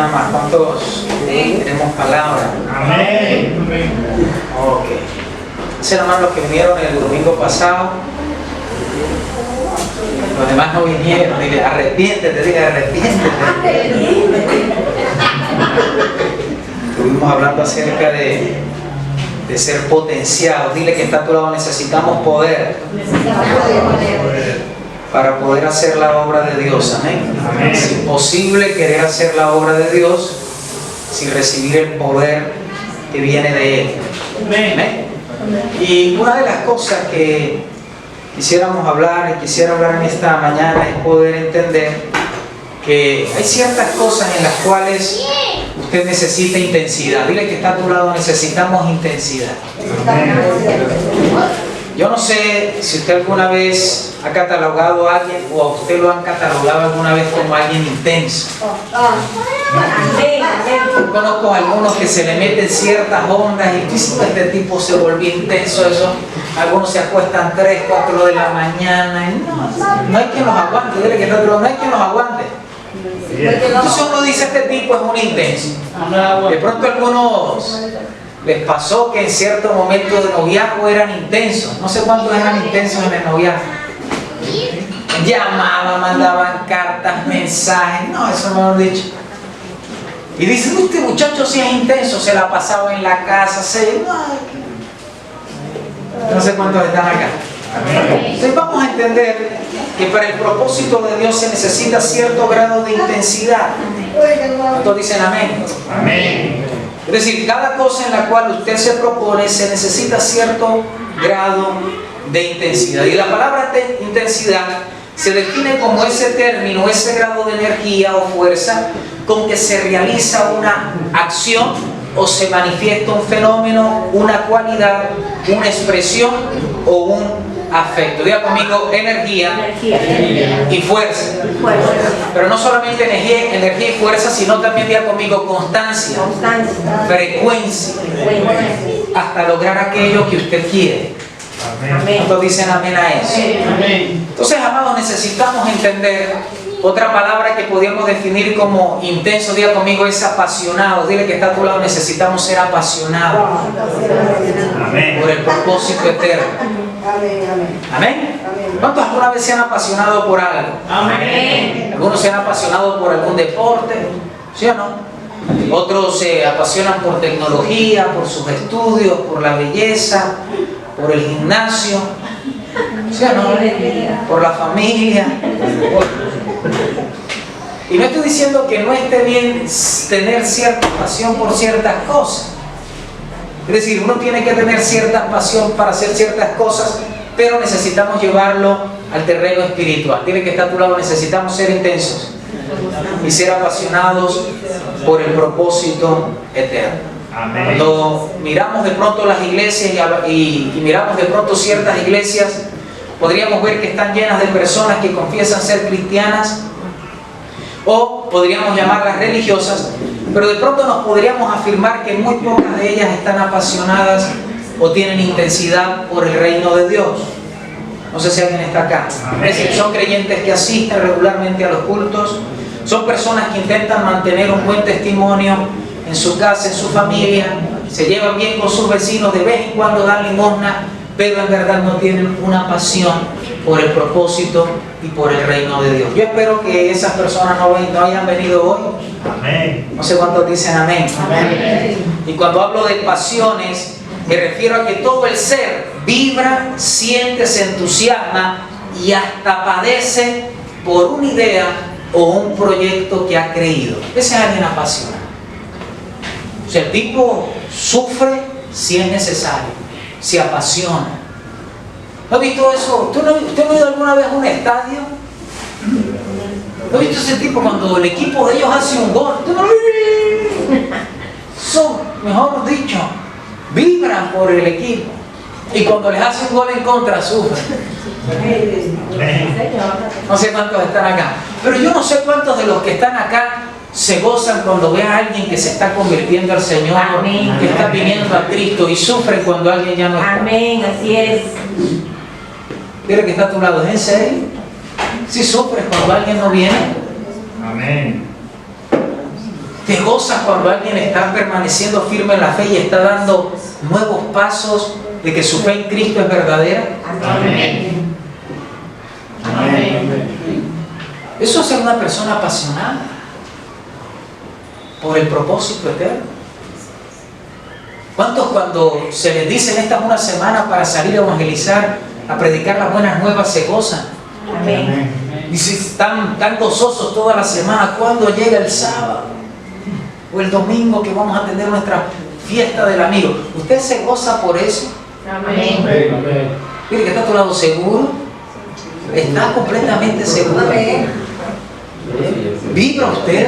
nada más. ¿Cuántos tenemos palabra? Amén. Ok. Hacen la mano los que vinieron el domingo pasado. Los demás no vinieron. Dile, arrepiéntete, dile, arrepiéntete. Estuvimos hablando acerca de ser potenciados. Dile que está a tu lado, necesitamos poder para poder hacer la obra de Dios. Amén. Amén. Es imposible querer hacer la obra de Dios sin recibir el poder que viene de Él. Amén. Y una de las cosas que quisiera hablar en esta mañana es poder entender que hay ciertas cosas en las cuales usted necesita intensidad. Dile que está a tu lado, necesitamos intensidad. Amén. Yo no sé si usted alguna vez ha catalogado a alguien o a usted lo han catalogado alguna vez como alguien intenso. Yo conozco a algunos que se le meten ciertas ondas y dicen, este tipo se volvió intenso, eso. Algunos se acuestan 3, 4 de la mañana y no hay quien los aguante. Dile que no hay quien los aguante. Entonces uno dice, este tipo es un intenso. De pronto a algunos les pasó que en cierto momento de noviazgo eran intensos. No sé cuántos eran intensos en el noviazgo. Llamaban, mandaban cartas, mensajes. No, eso no lo he dicho. Y dicen, este muchacho sí es intenso, se la pasaba en la casa, no sé cuántos están acá. Entonces vamos a entender que para el propósito de Dios se necesita cierto grado de intensidad. ¿Cuántos dicen amén? Amén. Es decir, cada cosa en la cual usted se propone se necesita cierto grado de intensidad. Y la palabra intensidad se define como ese término, ese grado de energía o fuerza con que se realiza una acción o se manifiesta un fenómeno, una cualidad, una expresión o un afecto. Diga conmigo, energía y fuerza. Pero no solamente energía y fuerza, sino también diga conmigo constancia, frecuencia, hasta lograr aquello que usted quiere. Amén. ¿Cuántos dicen amén a eso? Amén. Entonces, amados, necesitamos entender otra palabra que podríamos definir como intenso. Diga conmigo, es apasionado. Dile que está a tu lado, necesitamos ser apasionados Amén. por el propósito eterno. Amén. ¿Cuántos alguna vez se han apasionado por algo? Amén. Algunos se han apasionado por algún deporte, ¿sí o no? Otros se apasionan por tecnología, por sus estudios, por la belleza, por el gimnasio, ¿sí o no? Por la familia. Y no estoy diciendo que no esté bien tener cierta pasión por ciertas cosas. Es decir, uno tiene que tener cierta pasión para hacer ciertas cosas, pero necesitamos llevarlo al terreno espiritual. Dile que está a tu lado, necesitamos ser intensos y ser apasionados por el propósito eterno. Amén. Cuando miramos de pronto las iglesias y miramos de pronto ciertas iglesias, podríamos ver que están llenas de personas que confiesan ser cristianas, o podríamos llamarlas religiosas, pero de pronto nos podríamos afirmar que muy pocas de ellas están apasionadas o tienen intensidad por el reino de Dios. No sé si alguien está acá. Es decir, son creyentes que asisten regularmente a los cultos, son personas que intentan mantener un buen testimonio en su casa, en su familia, se llevan bien con sus vecinos, de vez en cuando dan limosna, pero en verdad no tienen una pasión por el propósito y por el reino de Dios. Yo espero que esas personas no hayan venido hoy. Amén. No sé cuántos dicen amén. Amén. Y cuando hablo de pasiones, me refiero a que todo el ser vibra, siente, se entusiasma y hasta padece por una idea o un proyecto que ha creído. Ese es alguien apasionado. O sea, el tipo sufre si es necesario, se apasiona. ¿No has visto eso? ¿Usted no ha ido alguna vez a un estadio? ¿No has visto ese tipo cuando el equipo de ellos hace un gol? Son, mejor dicho, vibran por el equipo. Y cuando les hace un gol en contra, sufren. No sé cuántos están acá. Pero yo no sé cuántos de los que están acá se gozan cuando ven a alguien que se está convirtiendo al Señor, Amén. que está viniendo a Cristo, y sufren cuando alguien ya no está. Amén, así es. Dile que está a tu lado, ¿es en serio? Si sufres cuando alguien no viene. Amén. Te gozas cuando alguien está permaneciendo firme en la fe y está dando nuevos pasos de que su fe en Cristo es verdadera. Amén. Amén. Eso es ser una persona apasionada por el propósito eterno. ¿Cuántos cuando se les dice esta es una semana para salir a evangelizar, a predicar las buenas nuevas, se gozan? Amén. Y si están tan gozosos toda la semana, ¿cuándo llega el sábado? O el domingo que vamos a tener nuestra fiesta del amigo. ¿Usted se goza por eso? Amén. Mire que está a tu lado, seguro. Está completamente seguro. ¿Vibra usted?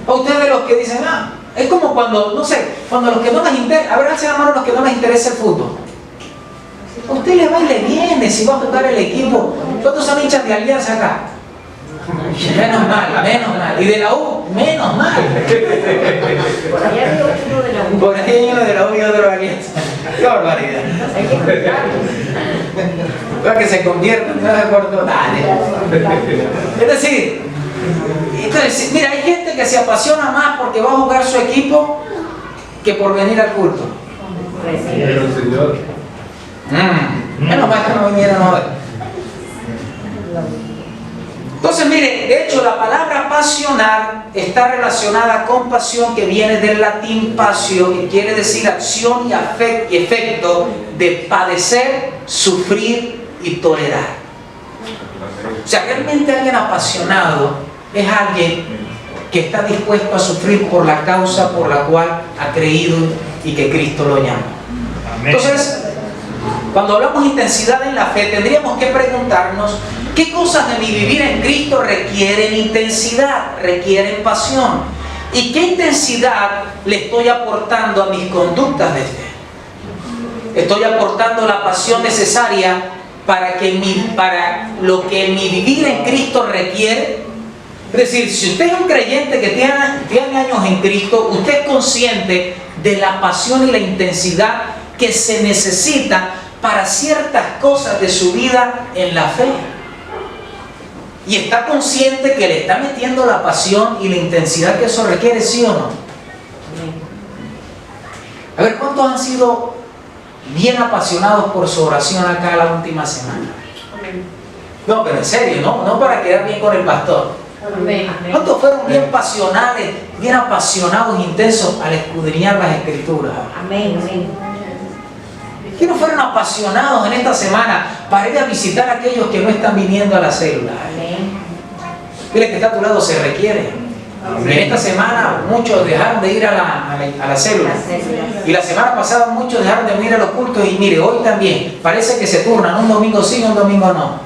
A ustedes de los que dicen, es como cuando, no sé, cuando los que no les interesa, a ver, alcen la mano los que no les interesa el fútbol. A usted le va y le viene si va a jugar el equipo. ¿Cuántos son hinchas de Alianza acá? Menos mal. Y de la U, menos mal. Por allá hay otro de la U. Por ahí hay uno de la U y otro de la Alianza. Qué barbaridad. Hay que explicarlo. Para que se conviertan, no se cortó nada. Es decir, entonces, mira, hay gente que se apasiona más porque va a jugar su equipo que por venir al culto. Menos mal que no vinieron hoy. Entonces, mire, de hecho, la palabra apasionar está relacionada con pasión, que viene del latín pasio, que quiere decir acción y efecto de padecer, sufrir y tolerar. O sea, realmente alguien apasionado es alguien que está dispuesto a sufrir por la causa por la cual ha creído y que Cristo lo llama. Entonces, cuando hablamos de intensidad en la fe, tendríamos que preguntarnos qué cosas de mi vivir en Cristo requieren intensidad, requieren pasión, y qué intensidad le estoy aportando a mis conductas de fe. Estoy aportando la pasión necesaria para lo que mi vivir en Cristo requiere. Es decir, si usted es un creyente que tiene años en Cristo, usted es consciente de la pasión y la intensidad que se necesita para ciertas cosas de su vida en la fe. Y está consciente que le está metiendo la pasión y la intensidad que eso requiere, ¿sí o no? A ver, ¿cuántos han sido bien apasionados por su oración acá la última semana? No, pero en serio, no para quedar bien con el pastor. ¿Cuántos fueron bien pasionales, bien apasionados, intensos al escudriñar las Escrituras? Amén. ¿Quiénes fueron apasionados en esta semana para ir a visitar a aquellos que no están viniendo a la célula? Mire que está a tu lado, se requiere. En esta semana muchos dejaron de ir a la célula. Y la semana pasada muchos dejaron de venir a los cultos. Y mire, hoy también parece que se turnan, un domingo sí, un domingo no.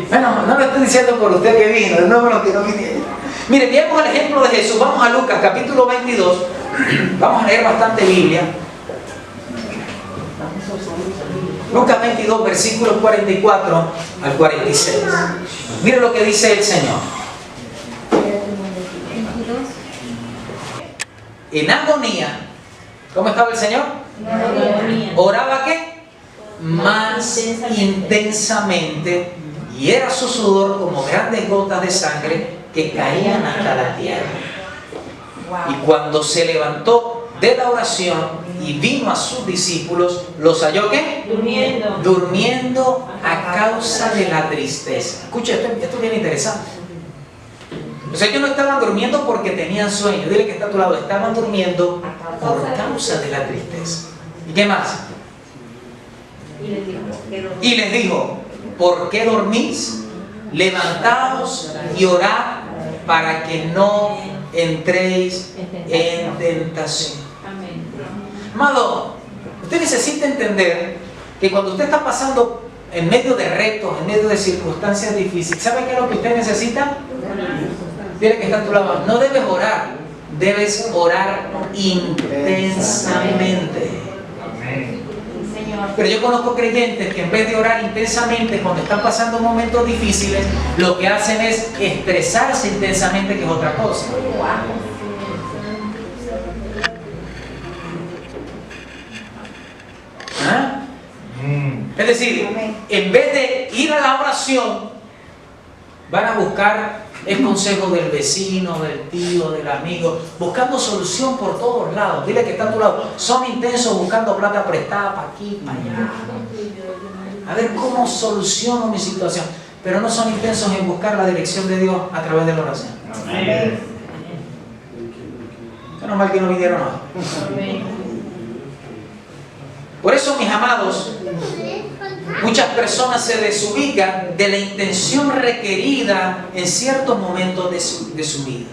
Bueno, no lo estoy diciendo por usted que vino, no por los que no vinieron. Mire, veamos el ejemplo de Jesús. Vamos a Lucas capítulo 22. Vamos a leer bastante Biblia. Lucas 22, versículos 44 al 46. Mire lo que dice el Señor. En agonía. ¿Cómo estaba el Señor? ¿Oraba qué? Más intensamente. Y era su sudor como grandes gotas de sangre que caían hasta la tierra. Y cuando se levantó de la oración y vino a sus discípulos, ¿los halló qué? Durmiendo a causa de la tristeza. Escucha, esto es bien interesante. O sea, ellos no estaban durmiendo porque tenían sueño. Dile que está a tu lado. Estaban durmiendo por causa de la tristeza. ¿Y qué más? Y les dijo, ¿por qué dormís? Levantaos y orad para que no entréis en tentación. Amado, usted necesita entender que cuando usted está pasando en medio de retos, en medio de circunstancias difíciles, ¿sabe qué es lo que usted necesita? Dile que está a tu lado. No debes orar, debes orar intensamente. Pero yo conozco creyentes que en vez de orar intensamente cuando están pasando momentos difíciles, lo que hacen es estresarse intensamente, que es otra cosa. ¿Ah? Es decir, en vez de ir a la oración van a buscar el consejo del vecino, del tío, del amigo, buscando solución por todos lados. Dile que está a tu lado. Son intensos buscando plata prestada para aquí, para allá. A ver cómo soluciono mi situación. Pero no son intensos en buscar la dirección de Dios a través de la oración. Amén. Menos mal que no vinieron hoy. Por eso, mis amados, muchas personas se desubican de la intención requerida en ciertos momentos de su vida.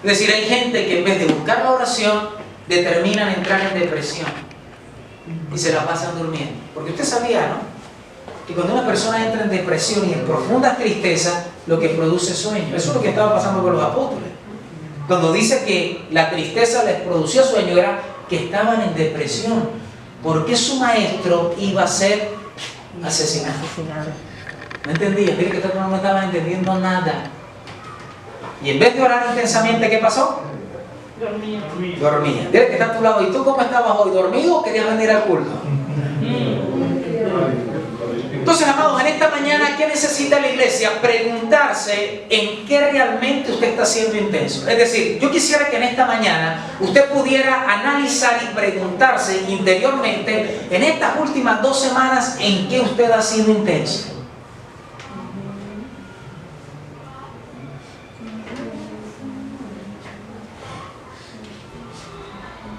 Es decir, hay gente que en vez de buscar la oración, determinan entrar en depresión y se la pasan durmiendo. Porque usted sabía, ¿no?, que cuando una persona entra en depresión y en profunda tristeza, lo que produce es sueño. Eso es lo que estaba pasando con los apóstoles. Cuando dice que la tristeza les producía sueño, era que estaban en depresión, porque su maestro iba a ser asesinado. ¿No entendía? Dile que no estaban entendiendo nada. Y en vez de orar intensamente, ¿qué pasó? Dormía. Dile que está a tu lado. ¿Y tú cómo estabas hoy? ¿Dormido o querías venir al culto? Entonces, amados, en esta mañana, ¿qué necesita la iglesia? Preguntarse en qué realmente usted está siendo intenso. Es decir, yo quisiera que en esta mañana usted pudiera analizar y preguntarse interiormente en estas últimas 2 semanas en qué usted ha sido intenso.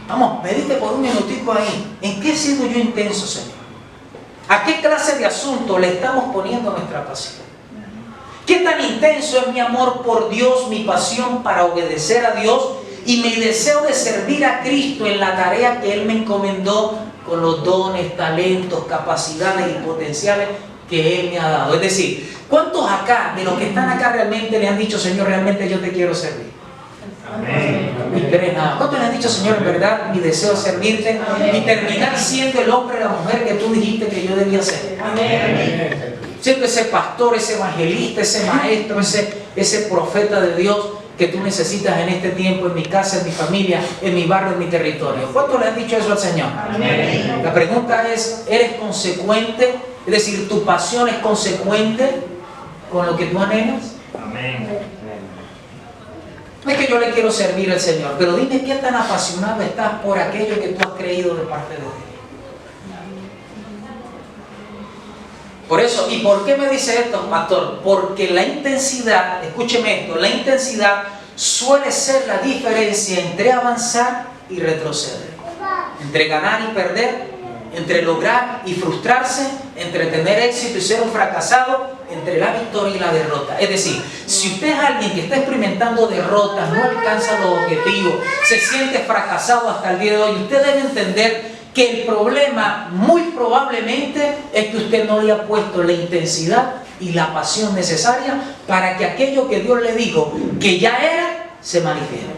Vamos, medite por un minutico ahí. ¿En qué he sido yo intenso, Señor? ¿A qué clase de asunto le estamos poniendo nuestra pasión? ¿Qué tan intenso es mi amor por Dios, mi pasión para obedecer a Dios y mi deseo de servir a Cristo en la tarea que Él me encomendó con los dones, talentos, capacidades y potenciales que Él me ha dado? Es decir, ¿cuántos acá, de los que están acá realmente le han dicho, Señor, realmente yo te quiero servir? Amén. ¿Cuántos le han dicho, Señor, en verdad mi deseo es servirte y terminar siendo el hombre o la mujer que tú dijiste que yo debía ser? Amén. Siendo ese pastor, ese evangelista, ese maestro, ese profeta de Dios que tú necesitas en este tiempo, en mi casa, en mi familia, en mi barrio, en mi territorio. ¿Cuántos le han dicho eso al Señor? Amén. La pregunta es, ¿eres consecuente? Es decir, ¿tu pasión es consecuente con lo que tú anhelas? Amén. No es que yo le quiero servir al Señor, pero dime qué tan apasionado estás por aquello que tú has creído de parte de Dios. Por eso, ¿y por qué me dice esto, pastor? Porque la intensidad, escúcheme esto, la intensidad suele ser la diferencia entre avanzar y retroceder, entre ganar y perder, entre lograr y frustrarse, entre tener éxito y ser un fracasado, entre la victoria y la derrota. Es decir, si usted es alguien que está experimentando derrotas, no alcanza los objetivos, se siente fracasado hasta el día de hoy, usted debe entender que el problema muy probablemente es que usted no le ha puesto la intensidad y la pasión necesaria para que aquello que Dios le dijo que ya era, se manifieste.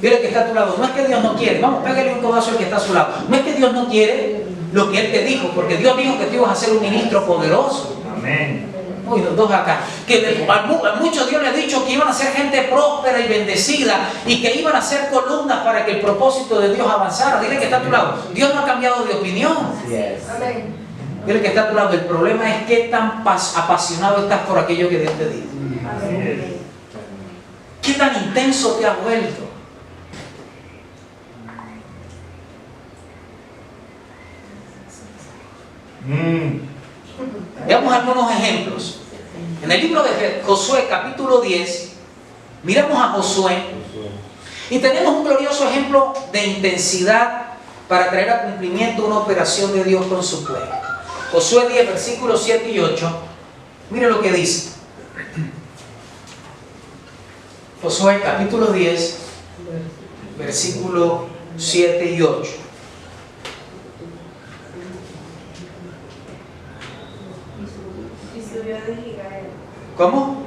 Dile que está a tu lado. No es que Dios no quiere. Vamos, pégale un codazo al que está a su lado. No es que Dios no quiere lo que Él te dijo, porque Dios dijo que tú ibas a ser un ministro poderoso. Amén. Uy, los dos acá. Que a muchos Dios les ha dicho que iban a ser gente próspera y bendecida y que iban a ser columnas para que el propósito de Dios avanzara. Dile que está a tu lado. Dios no ha cambiado de opinión. Amén. Dile que está a tu lado. El problema es qué tan apasionado estás por aquello que Dios te dijo. Amén. ¿Qué tan intenso te has vuelto? Veamos algunos ejemplos. En el libro de Josué, capítulo 10, miramos a Josué y tenemos un glorioso ejemplo de intensidad para traer a cumplimiento una operación de Dios con su pueblo. Josué 10, versículos 7 y 8. Mire lo que dice. Josué, capítulo 10, versículos 7 y 8. ¿Cómo?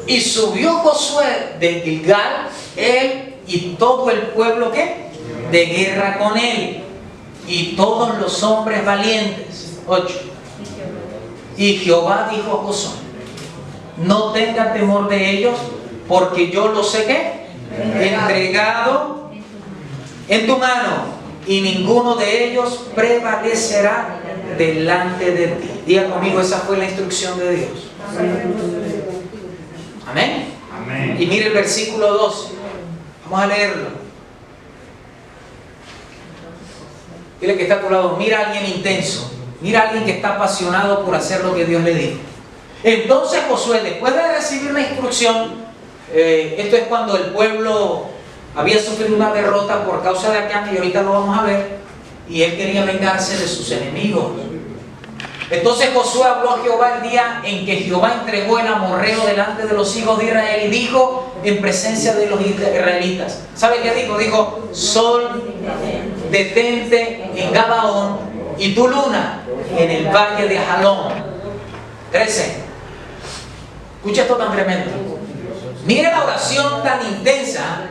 Y subió Josué de Gilgal, él y todo el pueblo, ¿qué? De guerra con él, y todos los hombres valientes. 8. Y Jehová dijo a Josué: no tengan temor de ellos, porque yo los he, ¿qué? Entregado en tu mano, y ninguno de ellos prevalecerá delante de ti. Diga conmigo, esa fue la instrucción de Dios. Amén. Amén. Y mire el versículo 12. Vamos a leerlo. Dile que está a tu lado, mira a alguien intenso. Mira a alguien que está apasionado por hacer lo que Dios le dijo. Entonces Josué, después de recibir la instrucción, esto es cuando el pueblo había sufrido una derrota por causa de Acán, y ahorita lo vamos a ver, y él quería vengarse de sus enemigos. Entonces Josué habló a Jehová el día en que Jehová entregó el amorreo delante de los hijos de Israel, y dijo en presencia de los israelitas. ¿Sabe qué dijo? Dijo, sol, detente en Gabaón, y tu luna en el valle de Ajalón. 13. Escucha esto tan tremendo. Mire la oración tan intensa.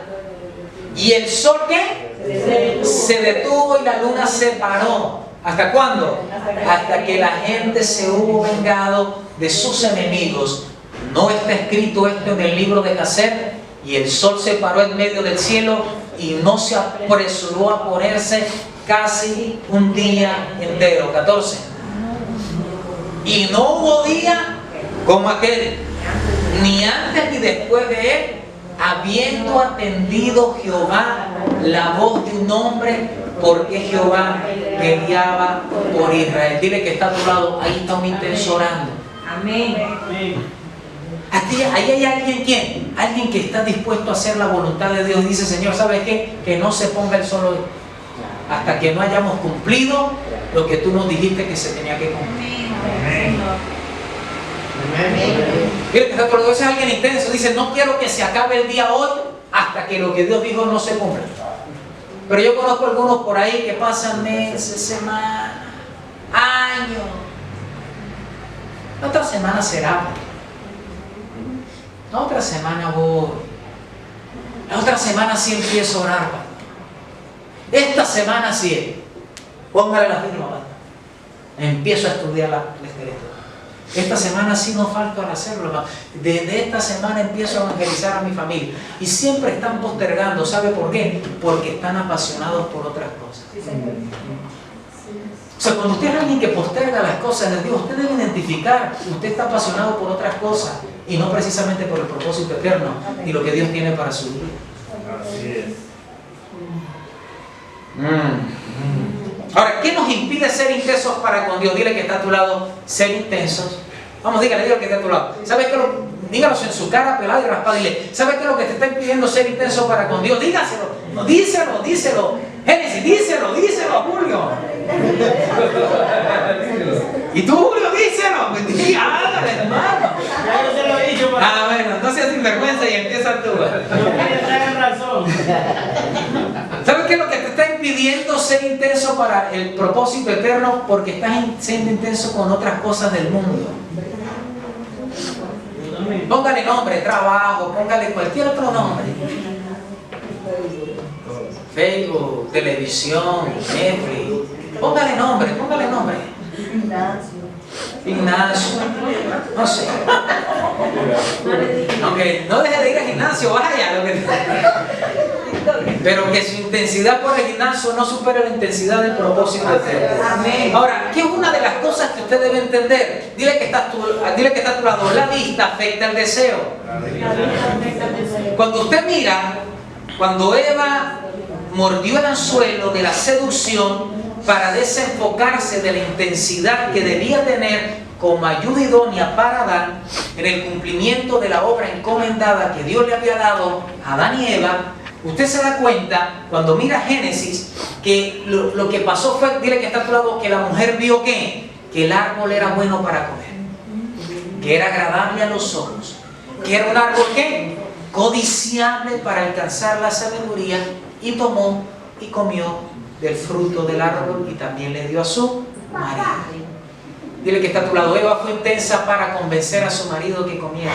Y el sol, ¿qué? Se detuvo y la luna se paró. ¿Hasta cuándo? Hasta que la gente se hubo vengado de sus enemigos. No está escrito esto en el libro de Jasher. Y el sol se paró en medio del cielo y no se apresuró a ponerse casi un día entero. 14. Y no hubo día como aquel, ni antes ni después de él, habiendo atendido Jehová la voz de un hombre, porque Jehová peleaba por Israel. Dile que está a tu lado, ahí está un intenso orando. Amén. Ahí hay alguien, ¿quién? Alguien que está dispuesto a hacer la voluntad de Dios. Dice, Señor, ¿sabes qué? Que no se ponga el sol hoy, hasta que no hayamos cumplido lo que tú nos dijiste que se tenía que cumplir. Amén. Mire que está por ese es alguien intenso. Dice, no quiero que se acabe el día hoy hasta que lo que Dios dijo no se cumpla. Pero yo conozco algunos por ahí que pasan meses, semanas, años. La otra semana será. La otra semana voy. La otra semana sí empiezo a orar. Esta semana sí. Póngale la firma. Empiezo a estudiar la escritura. Esta semana sí no falta al hacerlo. Desde esta semana empiezo a evangelizar a mi familia. Y siempre están postergando. ¿Sabe por qué? Porque están apasionados por otras cosas. O sea, cuando usted es alguien que posterga las cosas de Dios, usted debe identificar que usted está apasionado por otras cosas y no precisamente por el propósito eterno y lo que Dios tiene para su vida. Así es. Ahora, ¿qué nos impide ser intensos para con Dios? Dile que está a tu lado, ser intensos. Vamos, dígale que está a tu lado. ¿Sabes qué? Dígalo en su cara, pelada y raspada. Dile, ¿sabes qué es lo que te está impidiendo ser intenso para con Dios? Dígaselo. No, díselo. Génesis, díselo, Julio. Y tú, Julio, díselo. Hágale, hermano. Ya yo se lo he dicho. Bueno, no seas sinvergüenza y empieza tú. Tienen razón. ¿Sabes qué es lo que te está impidiendo ser intenso para el propósito eterno? Porque estás siendo intenso con otras cosas del mundo. Póngale nombre, trabajo, póngale cualquier otro nombre. Facebook, televisión, Netflix. Póngale nombre. Gimnasio. No sé. Aunque no deje de ir al gimnasio, vaya. Pero que su intensidad por el gimnasio no supere la intensidad del propósito eterno. Ahora, ¿qué es una de las cosas que usted debe entender? Dile que está a tu lado. La vista afecta el deseo. Cuando usted mira, cuando Eva mordió el anzuelo de la seducción para desenfocarse de la intensidad que debía tener como ayuda idónea para Adán en el cumplimiento de la obra encomendada que Dios le había dado a Adán y Eva, usted se da cuenta cuando mira Génesis que lo que pasó fue, dile que está a tu lado, que la mujer vio que el árbol era bueno para comer, que era agradable a los ojos, que era un árbol que codiciable para alcanzar la sabiduría, y tomó y comió del fruto del árbol y también le dio a su marido. Dile que está a tu lado. Eva fue intensa para convencer a su marido que comiera.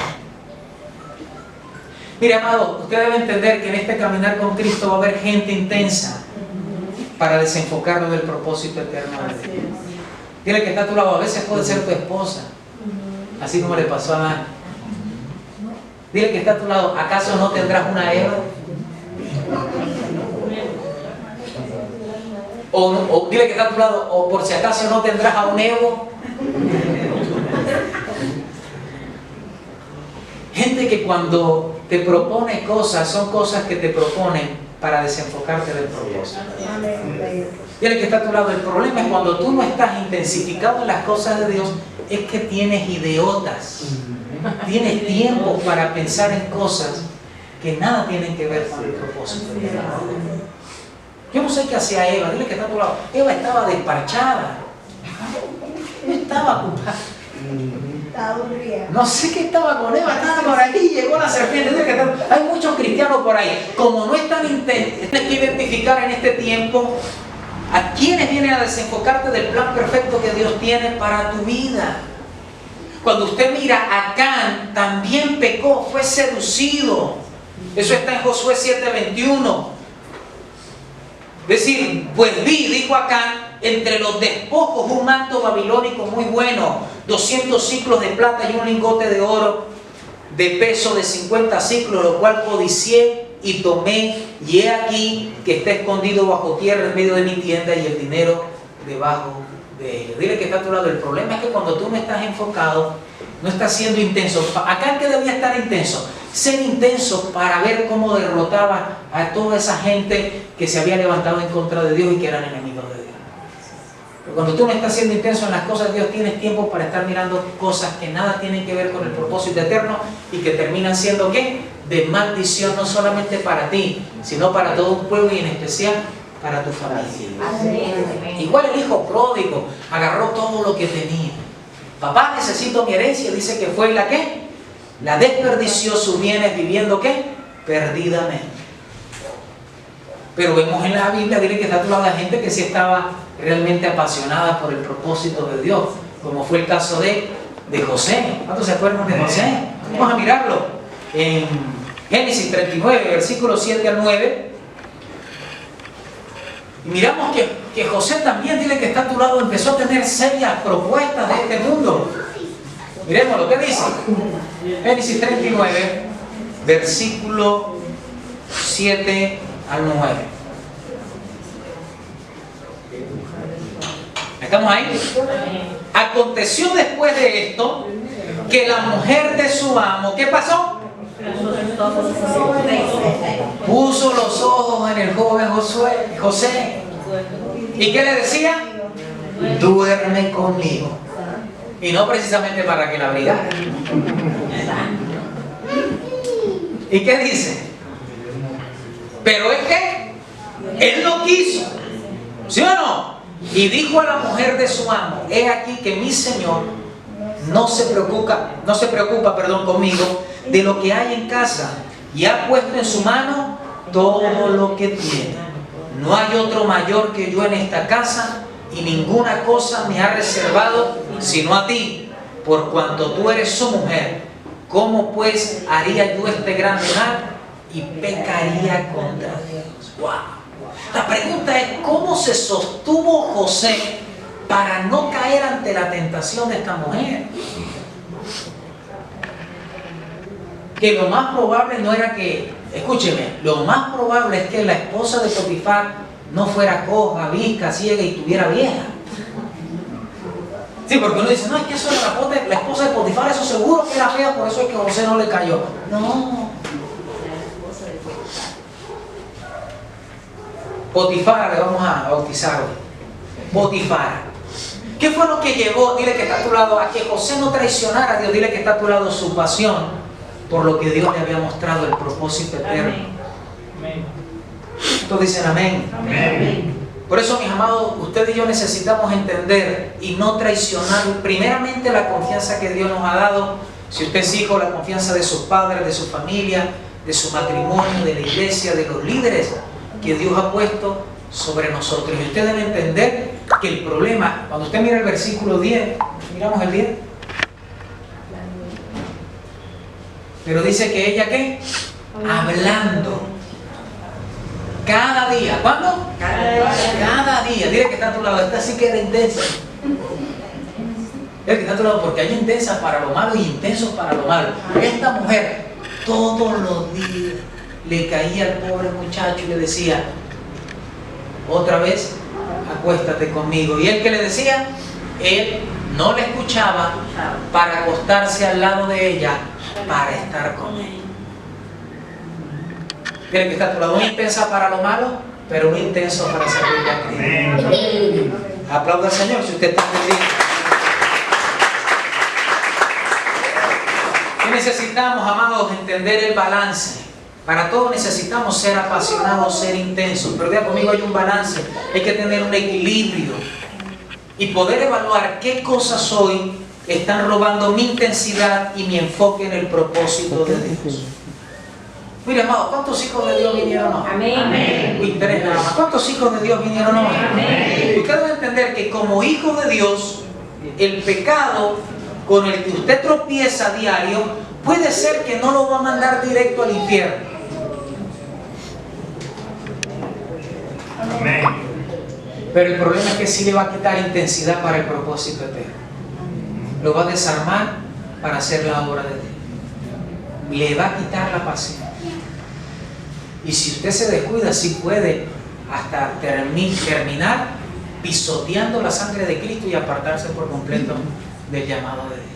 Mire, amado, usted debe entender que en este caminar con Cristo va a haber gente intensa para desenfocarlo del propósito eterno de Dios. Dile que está a tu lado. A veces puede ser tu esposa, así como le pasó a Adán. Dile que está a tu lado. ¿Acaso no tendrás una Eva? O dile que está a tu lado, o por si acaso no tendrás a un Evo. Gente que cuando te propone cosas, son cosas que te proponen para desenfocarte del propósito. Dile que está a tu lado. El problema es cuando tú no estás intensificado en las cosas de Dios, es que tienes ideotas. Tienes tiempo para pensar en cosas que nada tienen que ver con el propósito de Dios. Yo no sé qué hacía Eva. Dile que está a tu lado. Eva estaba desparchada. No estaba ocupada. No sé qué estaba con Eva, estaba por ahí, llegó la serpiente. Hay muchos cristianos por ahí. Como no están, tienes que identificar en este tiempo a quienes vienen a desenfocarte del plan perfecto que Dios tiene para tu vida. Cuando usted mira, Acán también pecó, fue seducido. Eso está en Josué 7:21. Decir, pues vi, dijo Acán, entre los despojos un manto babilónico muy bueno, 200 ciclos de plata y un lingote de oro de peso de 50 ciclos, lo cual codicié y tomé, y he aquí que está escondido bajo tierra en medio de mi tienda y el dinero debajo de ella. Dile que está a tu lado. El problema es que cuando tú no estás enfocado, no estás siendo intenso. Acá que debía estar intenso, ser intenso para ver cómo derrotaba a toda esa gente que se había levantado en contra de Dios y que eran enemigos de Dios. Pero cuando tú no estás siendo intenso en las cosas de Dios, tienes tiempo para estar mirando cosas que nada tienen que ver con el propósito eterno y que terminan siendo ¿qué? De maldición, no solamente para ti, sino para todo un pueblo y en especial para tu familia. Igual el hijo pródigo agarró todo lo que tenía. Papá, necesito mi herencia. Dice que fue la ¿qué? La desperdició sus bienes viviendo ¿qué? Perdidamente. Pero vemos en la Biblia, dile que está a tu lado la gente que sí estaba realmente apasionada por el propósito de Dios, como fue el caso de José. ¿Cuántos se acuerdan de José? Vamos a mirarlo en Génesis 39, versículos 7 al 9. Y miramos que José también, dile que está a tu lado, empezó a tener serias propuestas de este mundo. Miremos lo que dice. Génesis 39, versículo 7 al 9. ¿Estamos ahí? Aconteció después de esto que la mujer de su amo, ¿qué pasó? Puso los ojos en el joven José. ¿Y qué le decía? Duerme conmigo. Y no precisamente para que la abrigara. ¿Y qué dice? Pero es que él no quiso. ¿Sí o no? Y dijo a la mujer de su amo: he aquí que mi señor no se preocupa conmigo de lo que hay en casa, y ha puesto en su mano todo lo que tiene. No hay otro mayor que yo en esta casa, y ninguna cosa me ha reservado sino a ti, por cuanto tú eres su mujer. ¿Cómo pues haría yo este gran mal y pecaría contra Dios? ¡Wow! La pregunta es: ¿cómo se sostuvo José para no caer ante la tentación de esta mujer? Que lo más probable no era que, escúcheme, lo más probable es que la esposa de Potifar no fuera coja, visca, ciega y tuviera vieja. Sí, porque uno dice, no, es que eso era la esposa de Potifar, eso seguro que era fea, por eso es que José no le cayó. No. Potifar le vamos a bautizar hoy. Potifar. ¿Qué fue lo que llevó, dile que está a tu lado, a que José no traicionara a Dios? Dile que está a tu lado su pasión por lo que Dios le había mostrado, el propósito eterno. ¿Todos dicen amén? Amén. Por eso, mis amados, usted y yo necesitamos entender y no traicionar primeramente la confianza que Dios nos ha dado. Si usted es hijo, la confianza de sus padres, de su familia, de su matrimonio, de la iglesia, de los líderes que Dios ha puesto sobre nosotros. Y usted debe entender que el problema, cuando usted mira el versículo 10, miramos el 10. Pero dice que ella, ¿qué? Hablando. Cada día. ¿Cuándo? Cada día. Dile que está a tu lado. Esta sí que era intensa. Dile que está a tu lado, porque hay intensas para lo malo y intensos para lo malo. Esta mujer todos los días le caía al pobre muchacho y le decía: otra vez acuéstate conmigo. ¿Y él qué le decía? Él no le escuchaba para acostarse al lado de ella, para estar con ella. Tiene que estar a tu lado. Una intensa para lo malo, pero un intenso para servirle a Cristo. Amén. Aplauda al Señor si usted está entendiendo. ¿Qué necesitamos, amados? Entender el balance. Para todo necesitamos ser apasionados, ser intensos. Pero diga conmigo, hay un balance. Hay que tener un equilibrio. Y poder evaluar qué cosas hoy están robando mi intensidad y mi enfoque en el propósito de Dios. Mire, amado, ¿cuántos hijos de Dios vinieron hoy? Amén. Uy, tres nada más. ¿Cuántos hijos de Dios vinieron hoy? Amén. Usted debe entender que como hijo de Dios, el pecado con el que usted tropieza a diario, puede ser que no lo va a mandar directo al infierno. Amén. Pero el problema es que sí le va a quitar intensidad para el propósito eterno. Lo va a desarmar para hacer la obra de Dios. Le va a quitar la pasión. Y si usted se descuida, sí puede hasta terminar pisoteando la sangre de Cristo y apartarse por completo del llamado de Dios.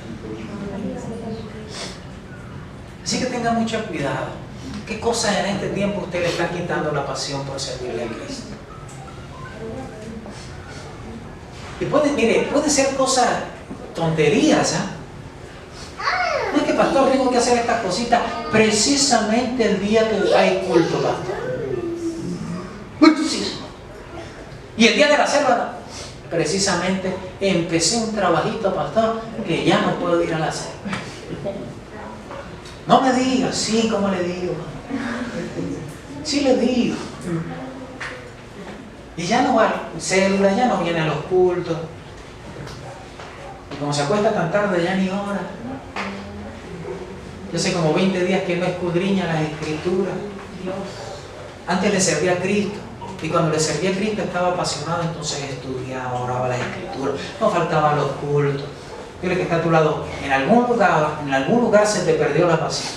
Así que tenga mucho cuidado. ¿Qué cosas en este tiempo usted le está quitando la pasión por servirle a Cristo? Y puede ser cosas, tonterías, ¿ah? No es que, pastor, tengo que hacer estas cositas precisamente el día que hay culto, pastor. Y el día de la célula, precisamente empecé un trabajito, pastor, que ya no puedo ir a la célula. No me diga, sí, ¿cómo le digo? Sí le digo. Y ya no va a célula, ya no viene a los cultos. Y como se acuesta tan tarde, ya ni ora. Yo sé como 20 días que no escudriña las escrituras. Antes le servía a Cristo. Y cuando le servía a Cristo estaba apasionado, entonces estudiaba, oraba las escrituras. No faltaban los cultos. Dile que está a tu lado. En algún lugar se te perdió la pasión.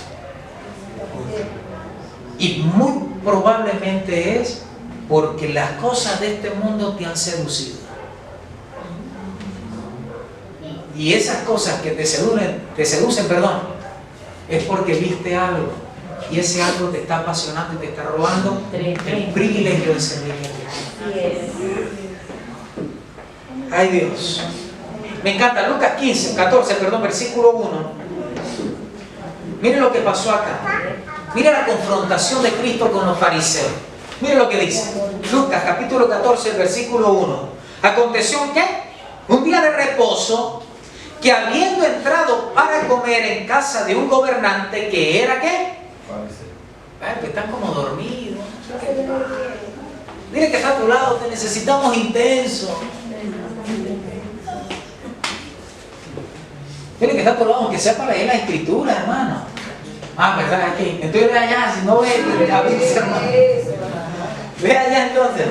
Y muy probablemente es porque las cosas de este mundo te han seducido. Y esas cosas que te seducen, es porque viste algo. Y ese algo te está apasionando y te está robando el privilegio de servir a Dios. Ay, Dios. Me encanta. Lucas 14, versículo 1. Miren lo que pasó acá. Miren la confrontación de Cristo con los fariseos. Miren lo que dice. Lucas capítulo 14, versículo 1. Aconteció ¿qué? Un día de reposo, que habiendo entrado para comer en casa de un gobernante que era ¿qué? Que están como dormidos. Dile que está a tu lado, te necesitamos intenso. Dile que está a tu lado, aunque sea para leer la escritura, hermano. Ah, ¿verdad? Aquí. Entonces ve allá, si no ve, avisa, hermano. Ve allá entonces.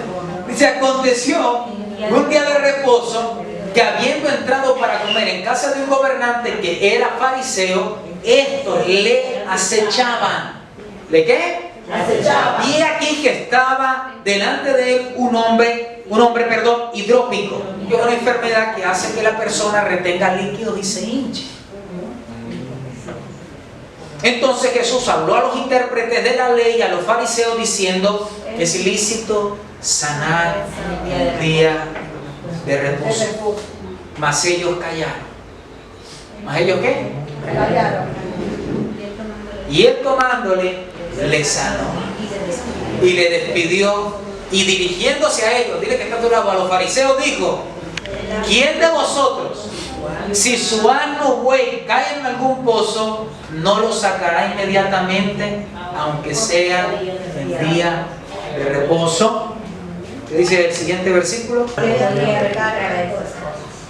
Dice, aconteció un día de reposo, que habiendo entrado para comer en casa de un gobernante que era fariseo, estos le acechaban. ¿De qué? Acechaban. Y aquí que estaba delante de él un hombre, hidrópico. Que es una enfermedad que hace que la persona retenga líquidos y se hinche. Entonces Jesús habló a los intérpretes de la ley y a los fariseos diciendo que es ilícito sanar el día de reposo. Mas ellos callaron. ¿Mas ellos qué? Callaron. Y él tomándole, le sanó. Y le despidió. Y dirigiéndose a ellos, dile que está a tu lado, a los fariseos dijo: ¿quién de vosotros, si su asno o buey cae en algún pozo, no lo sacará inmediatamente, aunque sea el día de reposo? ¿Qué dice el siguiente versículo?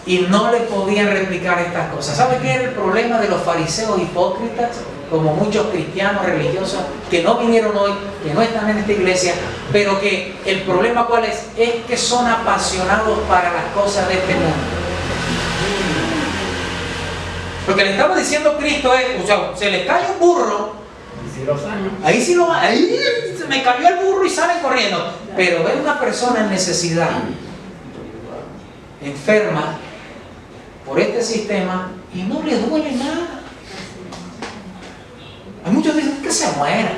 Y no le podían replicar estas cosas. ¿Sabe qué era el problema de los fariseos hipócritas? Como muchos cristianos religiosos que no vinieron hoy, que no están en esta iglesia, pero que el problema ¿cuál es? Es que son apasionados para las cosas de este mundo. Lo que le estaba diciendo Cristo es, o sea, se les cae un burro, ahí sí lo va, ahí se me cayó el burro y salen corriendo. Pero ven una persona en necesidad enferma por este sistema y no le duele nada. Hay muchos que dicen que se muera.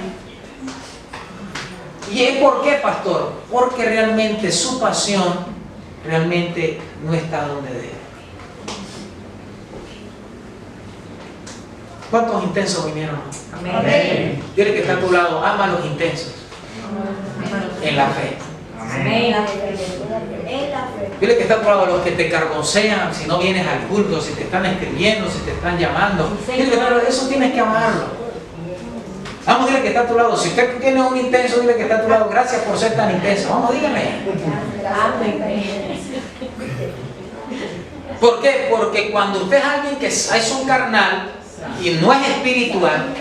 ¿Y es por qué, pastor? Porque realmente su pasión realmente no está donde debe. ¿Cuántos intensos vinieron? Amén. Dile que está a tu lado, ama a los intensos en la fe. Amén. En la fe. Dile que está a tu lado, los que te cargoncean si no vienes al culto, si te están escribiendo, si te están llamando. Dile que está a tu lado, eso tienes que amarlo. Vamos, dile que está a tu lado. Si usted tiene un intenso, dile que está a tu lado. Gracias por ser tan intenso. Vamos, dígame. Amén. ¿Por qué? Porque cuando usted es alguien que es un carnal y no es espiritual,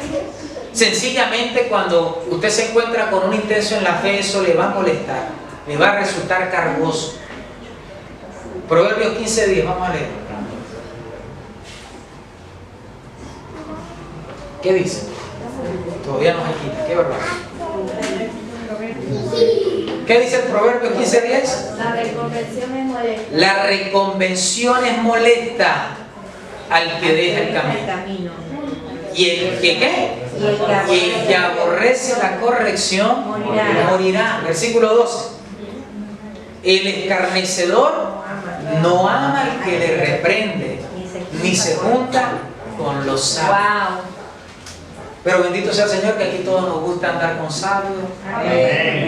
sencillamente cuando usted se encuentra con un intenso en la fe, eso le va a molestar, le va a resultar cargoso. Proverbios 15:10, vamos a leer. ¿Qué dice? Todavía no se quita, qué verdad. ¿Qué dice el Proverbio 15:10? La reconvención es molesta. La reconvención es molesta al que deja el camino. ¿Y el que qué? Y el que aborrece la corrección morirá. Versículo 12. El escarnecedor no ama al que le reprende, ni se junta con los sabios. Pero bendito sea el Señor, que aquí todos nos gusta andar con sabios,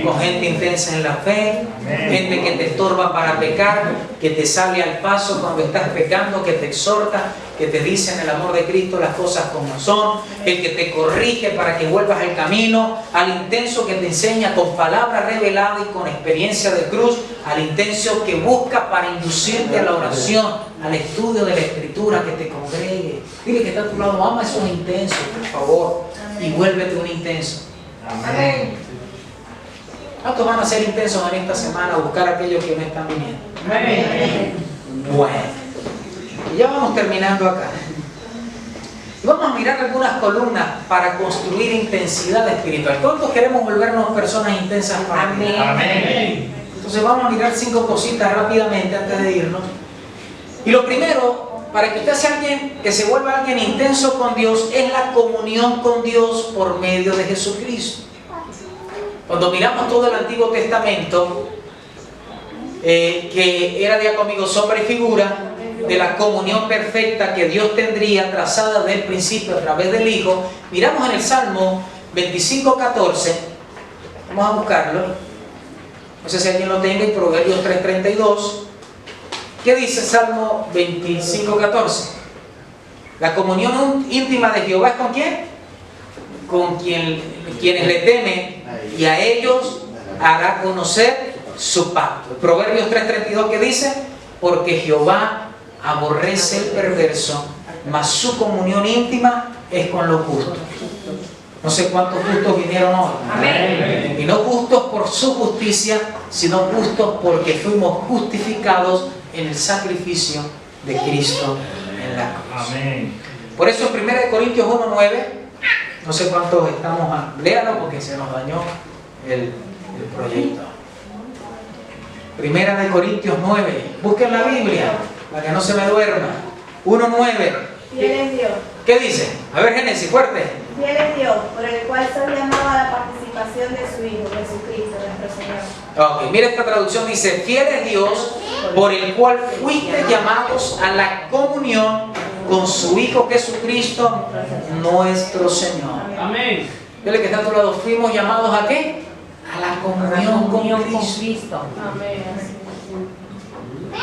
con gente intensa en la fe, gente que te estorba para pecar, que te sale al paso cuando estás pecando, que te exhorta, que te dice en el amor de Cristo las cosas como son, el que te corrige para que vuelvas al camino, al intenso que te enseña con palabra revelada y con experiencia de cruz, al intenso que busca para inducirte a la oración, al estudio de la Escritura, que te congregue. Dile que está a tu lado, ama a esos intensos, por favor, y vuélvete un intenso. Amén. ¿Cuántos van a ser intensos en esta semana a buscar a aquellos que no están viniendo? Bueno, y ya vamos terminando acá. Y vamos a mirar algunas columnas para construir intensidad espiritual. ¿Cuántos queremos volvernos personas intensas para Dios? Amén. Entonces vamos a mirar 5 cositas rápidamente antes de irnos. Y lo primero, para que usted sea alguien que se vuelva alguien intenso con Dios, es la comunión con Dios por medio de Jesucristo. Cuando miramos todo el Antiguo Testamento, que era, diga conmigo, sombra y figura de la comunión perfecta que Dios tendría trazada desde el principio a través del Hijo, miramos en el Salmo 25:14, vamos a buscarlo, no sé si alguien lo tenga, y Proverbios 3:32. ¿Qué dice Salmo 25:14? La comunión íntima de Jehová es ¿con quién? Con quienes le temen, y a ellos hará conocer su pacto. Proverbios 3:32, ¿qué dice? Porque Jehová aborrece el perverso, mas su comunión íntima es con los justos. No sé cuántos justos vinieron hoy. Amén. Y no justos por su justicia, sino justos porque fuimos justificados en el sacrificio de Cristo en la cruz. Amén. Por eso en 1 Corintios 1:9, no sé cuántos estamos, léalo porque se nos dañó el proyecto. 1 Corintios 9, busquen la Biblia para que no se me duerma. 1:9. Fiel es Dios. ¿Qué dice? A ver, Génesis, fuerte. Fiel es Dios, por el cual soy llamado a la participación de su Hijo, Jesucristo, nuestro Señor. Ok, mira esta traducción, dice: fiel es Dios, por el cual fuiste llamados a la comunión con su Hijo Jesucristo, nuestro Señor. Amén. Dile que está a tu lado, fuimos llamados ¿a qué? A la comunión con Cristo.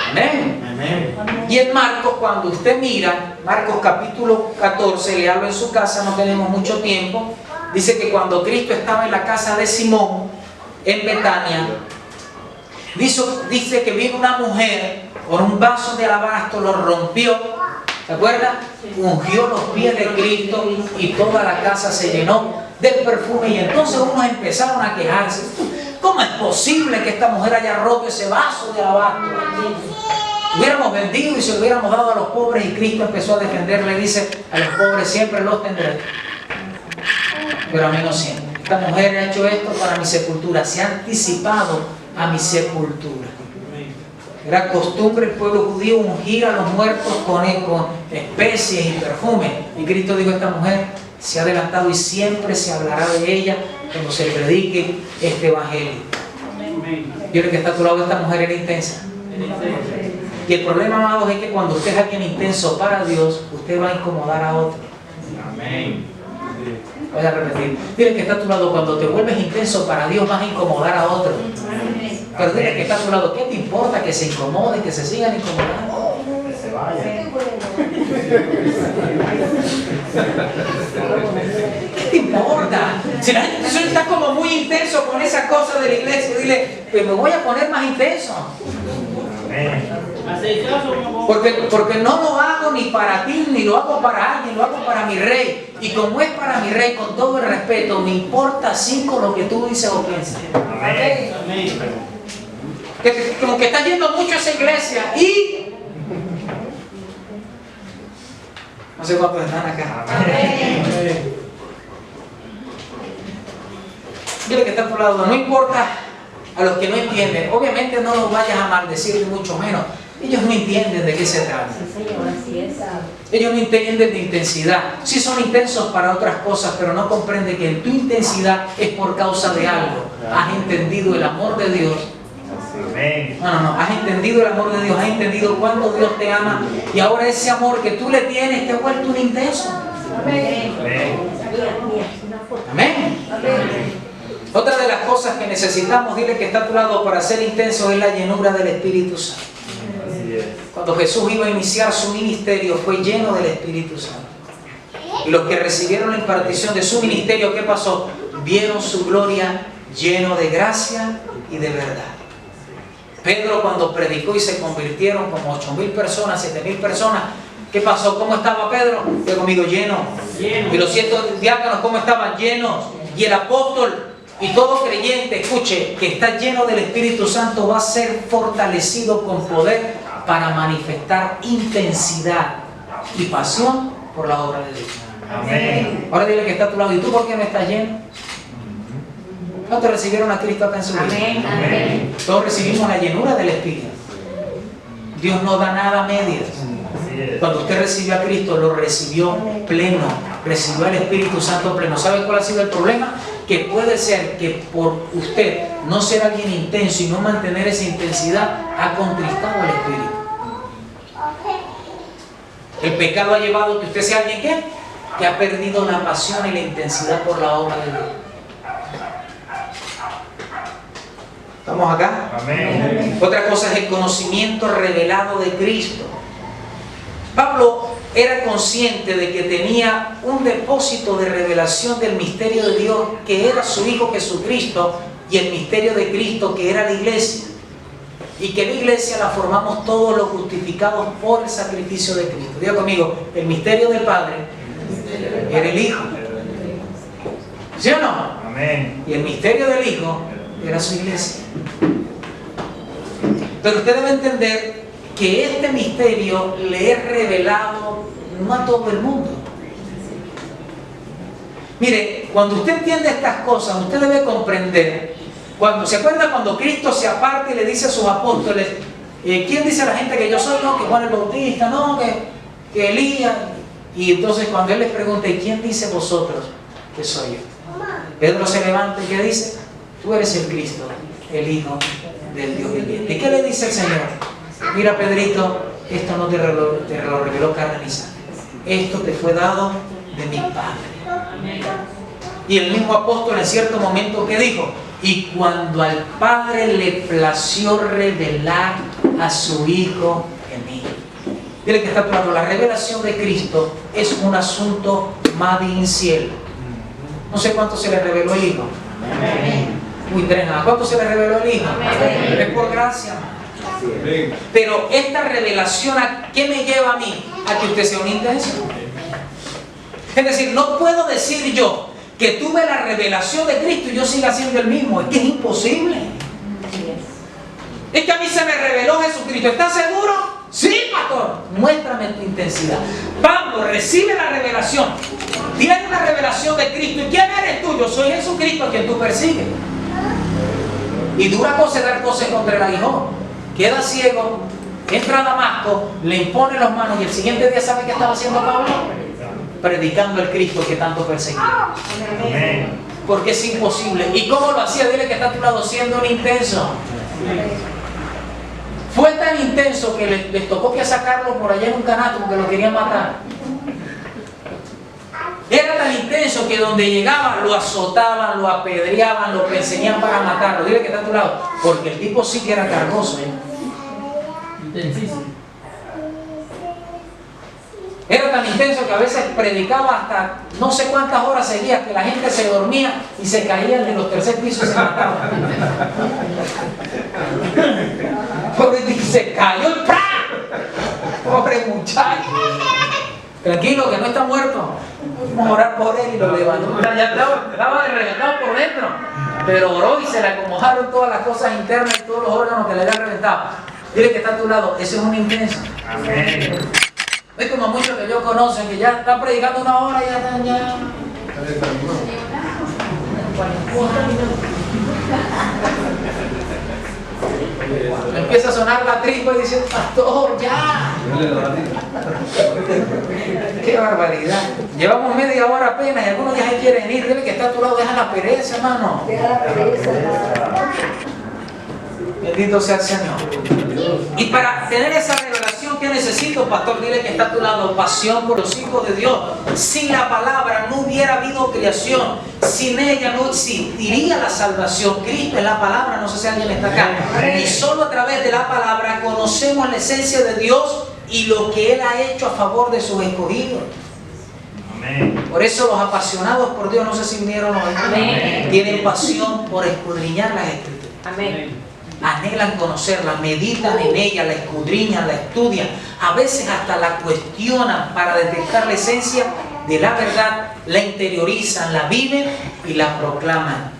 Amén. Amén. Y en Marcos, cuando usted mira, Marcos capítulo 14, le hablo en su casa, no tenemos mucho tiempo, dice que cuando Cristo estaba en la casa de Simón, en Betania, dice que vino una mujer con un vaso de alabastro, lo rompió, ¿se acuerdan? Ungió los pies de Cristo y toda la casa se llenó del perfume. Y entonces unos empezaron a quejarse: ¿cómo es posible que esta mujer haya roto ese vaso de alabastro? Hubiéramos vendido y se lo hubiéramos dado a los pobres. Y Cristo empezó a defenderle, dice: a los pobres siempre los tendré, pero a mí no siempre. Esta mujer ha hecho esto para mi sepultura, se ha anticipado a mi sepultura. Era costumbre el pueblo judío ungir a los muertos con especies y perfumes. Y Cristo dijo: esta mujer se ha adelantado y siempre se hablará de ella cuando se predique este evangelio. Yo creo que está a tu lado, esta mujer era intensa. Y el problema, amados, es que cuando usted es alguien intenso para Dios, usted va a incomodar a otro. Amén. Voy a repetir. Dile que está a tu lado, cuando te vuelves intenso para Dios, vas a incomodar a otro. Pero dile que está a tu lado, ¿qué te importa que se incomoden, que se sigan incomodando? Que se vaya. ¿Qué te importa? Si la gente está como muy intenso con esas cosas de la iglesia, dile, pues me voy a poner más intenso. Porque no lo hago ni para ti, ni lo hago para alguien, lo hago para mi rey. Y como es para mi rey, con todo el respeto, me importa 5 lo que tú dices o piensas. Amén. Como que estás yendo mucho a esa iglesia y... No sé cuántos están acá. Dile que está a tu lado, no importa a los que no entienden. Obviamente no los vayas a maldecir, ni mucho menos. Ellos no entienden de qué se trata. Ellos no entienden de intensidad. Sí son intensos para otras cosas, pero no comprenden que tu intensidad es por causa de algo. Has entendido el amor de Dios. No. Has entendido el amor de Dios, has entendido cuánto Dios te ama. Y ahora ese amor que tú le tienes te ha vuelto un intenso. Amén. Otra de las cosas que necesitamos, dile que está a tu lado, para ser intenso es la llenura del Espíritu Santo. Cuando Jesús iba a iniciar su ministerio, fue lleno del Espíritu Santo. Y los que recibieron la impartición de su ministerio, ¿qué pasó? Vieron su gloria lleno de gracia y de verdad. Pedro, cuando predicó y se convirtieron como 8.000 personas, 7.000 personas, ¿qué pasó? ¿Cómo estaba Pedro? Diga conmigo, lleno. Y los 100 diáconos, ¿cómo estaban? Llenos. Y el apóstol y todo creyente, escuche, que está lleno del Espíritu Santo, va a ser fortalecido con poder para manifestar intensidad y pasión por la obra de Dios. Amén. Ahora dile que está a tu lado, ¿y tú por qué no estás lleno? ¿Cuántos recibieron a Cristo acá en su vida? Amén. Todos recibimos la llenura del Espíritu. Dios no da nada a medias. Cuando usted recibió a Cristo, lo recibió pleno, recibió al Espíritu Santo pleno. ¿Sabe cuál ha sido el problema? Que puede ser que por usted no ser alguien intenso y no mantener esa intensidad, ha contristado al Espíritu. El pecado ha llevado a que usted sea alguien que ha perdido la pasión y la intensidad por la obra de Dios. ¿Estamos acá? Amén. Otra cosa es el conocimiento revelado de Cristo. Pablo era consciente de que tenía un depósito de revelación del misterio de Dios, que era su Hijo Jesucristo, y el misterio de Cristo, que era la iglesia. Y que la iglesia la formamos todos los justificados por el sacrificio de Cristo. Diga conmigo, el misterio del Padre era el Hijo. ¿Sí o no? Amén. Y el misterio del Hijo era su iglesia. Pero usted debe entender que este misterio le es revelado no a todo el mundo. Mire, cuando usted entiende estas cosas, usted debe comprender. ¿Se acuerda cuando Cristo se aparta y le dice a sus apóstoles, ¿quién dice a la gente que yo soy? No, que Juan el Bautista, no, que Elías. Y entonces cuando él les pregunta, ¿y quién dice vosotros que soy yo? Pedro se levanta y ¿qué dice? Tú eres el Cristo, el Hijo del Dios viviente. ¿Y qué le dice el Señor? Mira, Pedrito, esto no te lo reveló carne ni sangre. Esto te fue dado de mi Padre. Y el mismo apóstol en cierto momento que dijo, y cuando al Padre le plació revelar a su Hijo en mí. Dile que está claro, la revelación de Cristo es un asunto made in cielo. No sé cuánto se le reveló el Hijo. Muy nada. ¿Cuánto se le reveló el Hijo? Es por gracia. Pero esta revelación, ¿a qué me lleva a mí? A que usted sea un intenso. Es decir, no puedo decir yo que tuve la revelación de Cristo y yo siga siendo el mismo. Es que es imposible. Es que a mí se me reveló Jesucristo. ¿Estás seguro? Sí, pastor. Muéstrame tu intensidad. Pablo recibe la revelación. Tiene una revelación de Cristo. ¿Y quién eres tú? Yo soy Jesucristo a quien tú persigues. Y dura cosa es dar cosas contra el aguijón. queda ciego, entra a Damasco, le impone las manos y el siguiente día, ¿sabe qué estaba haciendo Pablo? Predicando el Cristo que tanto perseguía. Amén. Porque es imposible. ¿Y cómo lo hacía? Dile que está a tu lado, siendo un intenso. Fue tan intenso que les tocó que sacarlo por allá en un canasto porque lo querían matar. Era tan intenso que donde llegaba lo azotaban, lo apedreaban, lo perseguían para matarlo. Dile que está a tu lado. Porque el tipo sí que era cargoso. Intensísimo. Era tan intenso que a veces predicaba hasta no sé cuántas horas seguidas, que la gente se dormía y se caían de los tercer pisos y se mataban. Pobre, se cayó y ¡pra! Pobre muchacho. Tranquilo, que no está muerto. Vamos a orar por él y lo levantó. Ya estaba reventado por dentro. Pero oró y se le acomodaron todas las cosas internas y todos los órganos que le habían reventado. Dile que está a tu lado. Eso es un intenso. Amén. Es como muchos que yo conocen que ya están predicando una hora y ya están ya. Empieza a sonar la tripa y dice, pastor, ya. Qué barbaridad. Llevamos media hora apenas y algunos ya se quieren ir. Dile que está a tu lado, deja la pereza, hermano. Deja la pereza. Bendito sea el Señor. Y para tener esa revelación, ¿qué necesito, pastor? Dile que está a tu lado, pasión por los hijos de Dios. Sin la palabra no hubiera habido creación. Sin ella no existiría la salvación. Cristo es la palabra, no sé si alguien está acá. Y solo a través de la palabra conocemos la esencia de Dios y lo que Él ha hecho a favor de sus escogidos. Amén. Por eso los apasionados por Dios, no sé si vinieron hoy, Amén. tienen pasión por escudriñar las Escrituras. Amén. Anhelan conocerla, meditan en ella, la escudriñan, la estudian, a veces hasta la cuestionan para detectar la esencia de la verdad, la interiorizan, la viven y la proclaman.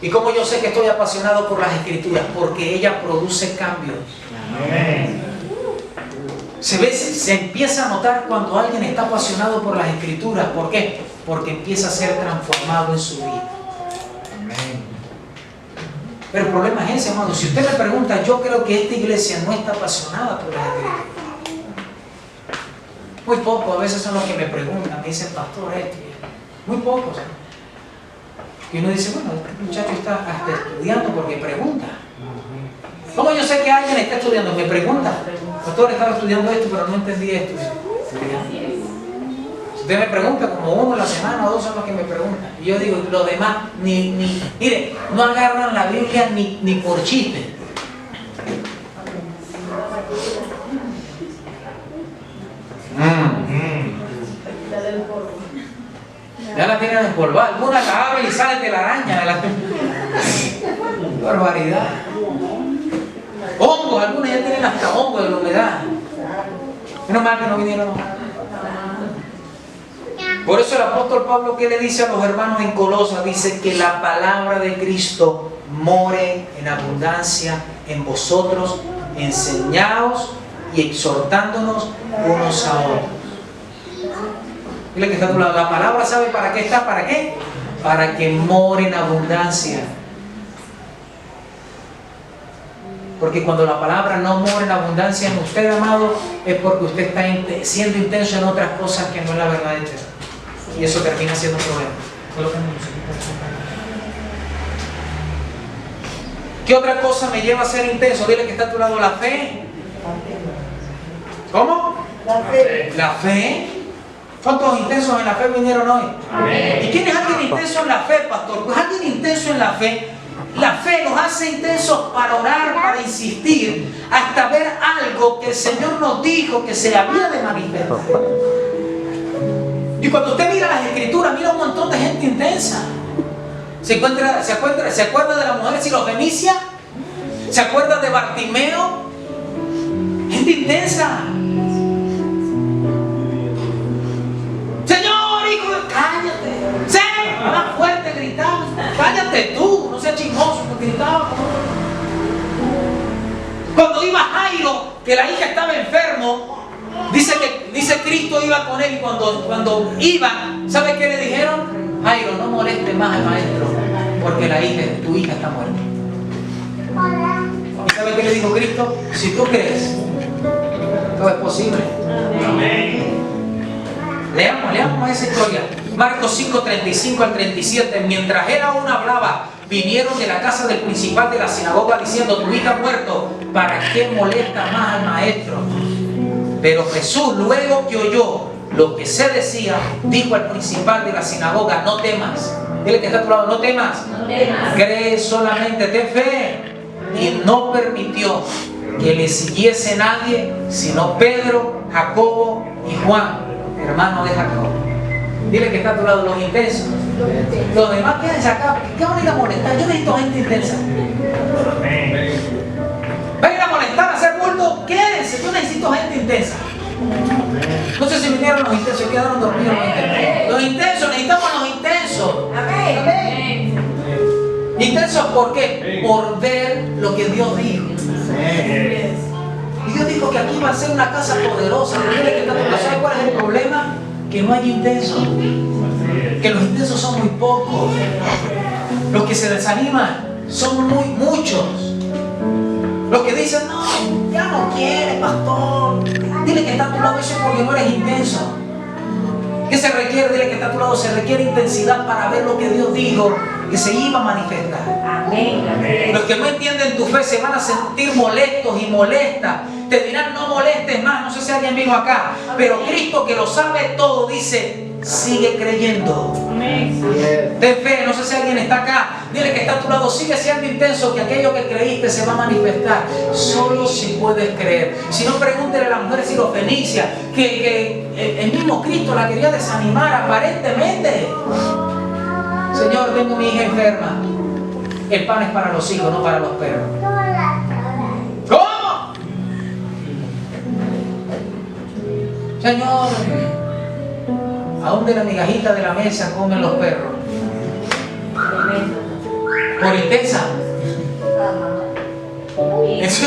¿Y cómo yo sé que estoy apasionado por las Escrituras? Porque ella produce cambios. Amén. Se empieza a notar cuando alguien está apasionado por las Escrituras. ¿Por qué? Porque empieza a ser transformado en su vida. Amén. Pero el problema es ese, hermano. Si usted me pregunta, yo creo que esta iglesia no está apasionada por las Escrituras. Muy pocos, a veces son los que me preguntan, me dicen, pastor, muy pocos. Y uno dice, bueno, este muchacho está hasta estudiando porque pregunta. ¿Cómo yo sé que alguien está estudiando? Me pregunta. Pastor, estaba estudiando esto, pero no entendí esto. Si usted me pregunta, como uno a la semana o dos son los que me preguntan. Y yo digo, los demás, mire, no agarran la Biblia ni por chiste. Ya la tienen empolvada. Algunas la abren y sale telaraña. Barbaridad. Hongos, algunas ya tienen hasta hongos de la humedad. Menos mal que no vinieron. Por eso el apóstol Pablo, ¿qué le dice a los hermanos en Colosas? Dice que la palabra de Cristo more en abundancia en vosotros, enseñaos y exhortándonos unos a otros. Dile que está a tu lado. La palabra, ¿sabe para qué está? ¿Para qué? Para que more en abundancia. Porque cuando la palabra no mora en abundancia en usted, amado, es porque usted está siendo intenso en otras cosas que no es la verdad eterna. Y eso termina siendo un problema. ¿Qué otra cosa me lleva a ser intenso? Dile que está a tu lado, la fe. ¿Cómo? La fe. La fe. ¿Cuántos intensos en la fe vinieron hoy? Amén. ¿Y quién es alguien intenso en la fe, pastor? Pues alguien intenso en la fe. La fe nos hace intensos para orar, para insistir, hasta ver algo que el Señor nos dijo que se había de manifestar. Y cuando usted mira las Escrituras, mira un montón de gente intensa. ¿Se acuerda de la mujer sirofenicia? ¿Se acuerda de Bartimeo? Gente intensa. Señor, hijo de... Cállate. Sí, más fuerte gritaba. Cállate tú, no seas chismoso, porque gritaba. Cuando iba Jairo, que la hija estaba enfermo, dice Cristo iba con él, y cuando iba, ¿sabe qué le dijeron? Jairo, no moleste más al maestro, porque tu hija está muerta. ¿Y sabe qué le dijo Cristo? Si tú crees, todo es posible. Amén. Leamos esa historia. Marcos 5:35 al 37. Mientras él aún hablaba, vinieron de la casa del principal de la sinagoga diciendo: tu hija ha muerto, ¿para qué molesta más al maestro? Pero Jesús, luego que oyó lo que se decía, dijo al principal de la sinagoga: no temas. Dile que está a tu lado: no temas. No temas. Cree solamente, ten fe. Y no permitió que le siguiese nadie, sino Pedro, Jacobo y Juan, hermano de Jacobo. Dile que está a tu lado: los intensos. Los demás quédense acá, porque ¿qué van a ir a molestar? Yo necesito gente intensa. Amén. ¿Van a ir a molestar, a hacer bulto? Quédense, yo necesito gente intensa. No sé si vinieron los intensos, quedaron dormidos los intensos. Los intensos, necesitamos los intensos. Amén. ¿Intensos por qué? Por ver lo que Dios dijo. Amén. Y Dios dijo que aquí va a ser una casa poderosa. Dile que está a tu lado. ¿Sabe cuál es el problema? Que no hay intensos. Que los intensos son muy pocos. Los que se desaniman son muchos. Los que dicen: no, ya no quiere, pastor. Dile que está a tu lado, eso es porque no eres intenso. ¿Qué se requiere? Dile que está a tu lado, se requiere intensidad para ver lo que Dios dijo que se iba a manifestar. Amén. Los que no entienden tu fe se van a sentir molestos y molestas. Te dirán: no molestes más. No sé si alguien vino acá, pero Cristo, que lo sabe todo, dice: sigue creyendo. Ten fe. No sé si alguien está acá. Dile que está a tu lado: sigue siendo intenso, que aquello que creíste se va a manifestar. Solo si puedes creer. Si no, pregúntele a la mujer sirofenicia que el mismo Cristo la quería desanimar aparentemente. Señor, tengo mi hija enferma. El pan es para los hijos, no para los perros. ¿Cómo? Señor, aún de la migajita de la mesa comen los perros. Por intensa. Eso,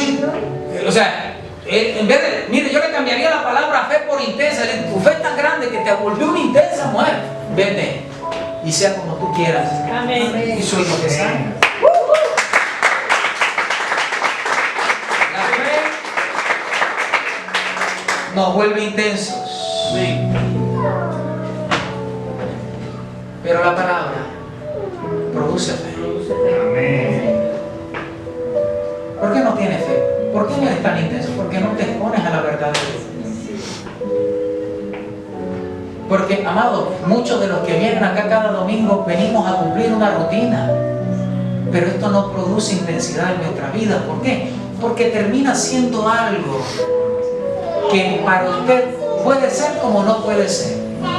o sea, en vez de, mire, yo le cambiaría la palabra fe por intensa. Tu fe es tan grande que te volvió una intensa mujer. Vete y sea como tú quieras. Amén. Y soy lo que sana. La fe nos vuelve intensos. Pero la palabra produce fe. Amén. ¿Por qué no tienes fe? ¿Por qué no eres tan intenso? Porque no te expones a la verdad de Dios. Porque, amados, muchos de los que vienen acá cada domingo venimos a cumplir una rutina. Pero esto no produce intensidad en nuestra vida. ¿Por qué? Porque termina siendo algo que para usted puede ser como no puede ser.